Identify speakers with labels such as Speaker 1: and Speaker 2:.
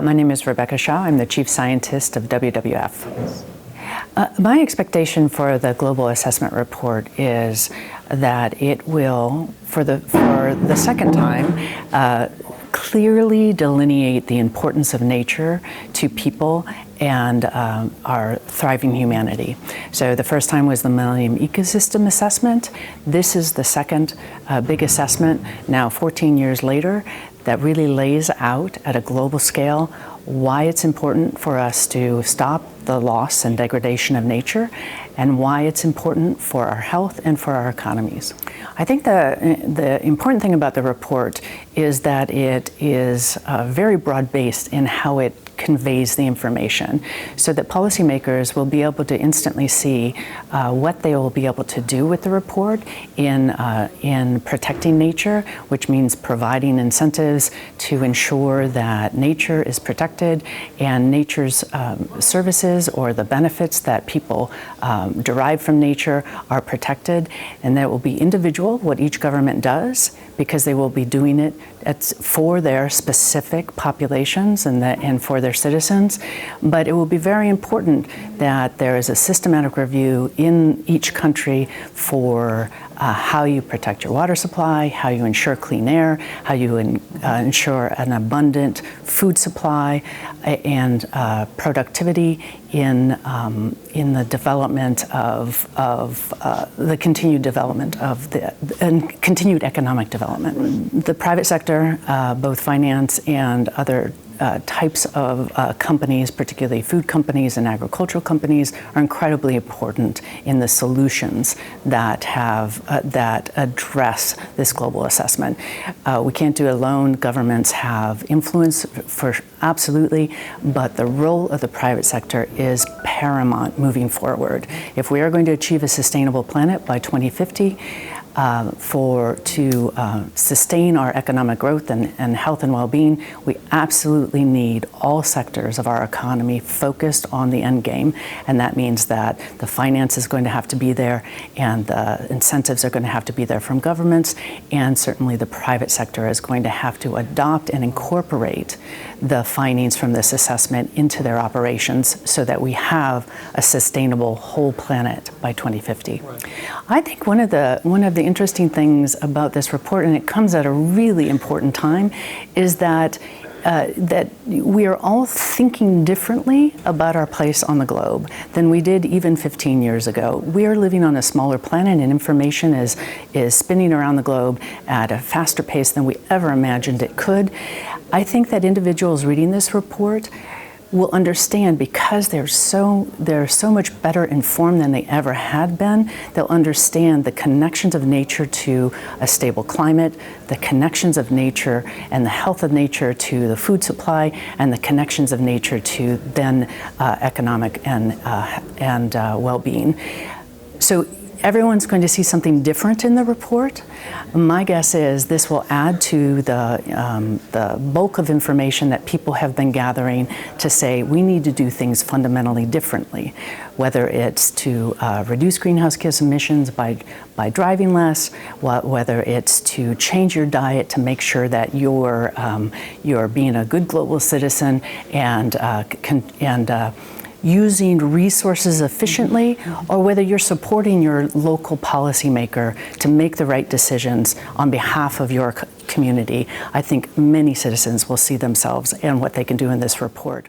Speaker 1: My name is Rebecca Shaw. I'm the Chief Scientist of WWF. My expectation for the Global Assessment Report is that it will, for the second time, clearly delineate the importance of nature to people and our thriving humanity. So the first time was the Millennium Ecosystem Assessment. This is the second big assessment, now 14 years later, that really lays out at a global scale why it's important for us to stop the loss and degradation of nature and why it's important for our health and for our economies. I think the important thing about the report is that it is very broad-based in how it conveys the information, so that policymakers will be able to instantly see what they will be able to do with the report in protecting nature, which means providing incentives to ensure that nature is protected and nature's services or the benefits that people derive from nature are protected, and that it will be individual what each government does, because they will be doing it for their specific populations and for their citizens. But it will be very important that there is a systematic review in each country for how you protect your water supply, how you ensure clean air, how you ensure an abundant food supply and productivity in the development of the continued development of and continued economic development. The private sector, both finance and other types of companies, particularly food companies and agricultural companies, are incredibly important in the solutions that address this global assessment. We can't do it alone. Governments have influence for absolutely, but the role of the private sector is paramount moving forward. If we are going to achieve a sustainable planet by 2050, to sustain our economic growth and health and well-being, we absolutely need all sectors of our economy focused on the end game. And that means that the finance is going to have to be there, and the incentives are going to have to be there from governments, and certainly the private sector is going to have to adopt and incorporate the findings from this assessment into their operations so that we have a sustainable whole planet by 2050. Right. I think one of the interesting things about this report, and it comes at a really important time, is that we are all thinking differently about our place on the globe than we did even 15 years ago. We are living on a smaller planet, and information is spinning around the globe at a faster pace than we ever imagined it could. I think that individuals reading this report will understand, because they're so much better informed than they ever had been. They'll understand the connections of nature to a stable climate, the connections of nature and the health of nature to the food supply, and the connections of nature to then economic and well-being. So everyone's going to see something different in the report. My guess is this will add to the bulk of information that people have been gathering to say we need to do things fundamentally differently, whether it's to reduce greenhouse gas emissions by driving less, whether it's to change your diet to make sure that you're being a good global citizen and using resources efficiently, or whether you're supporting your local policymaker to make the right decisions on behalf of your community. I think many citizens will see themselves and what they can do in this report.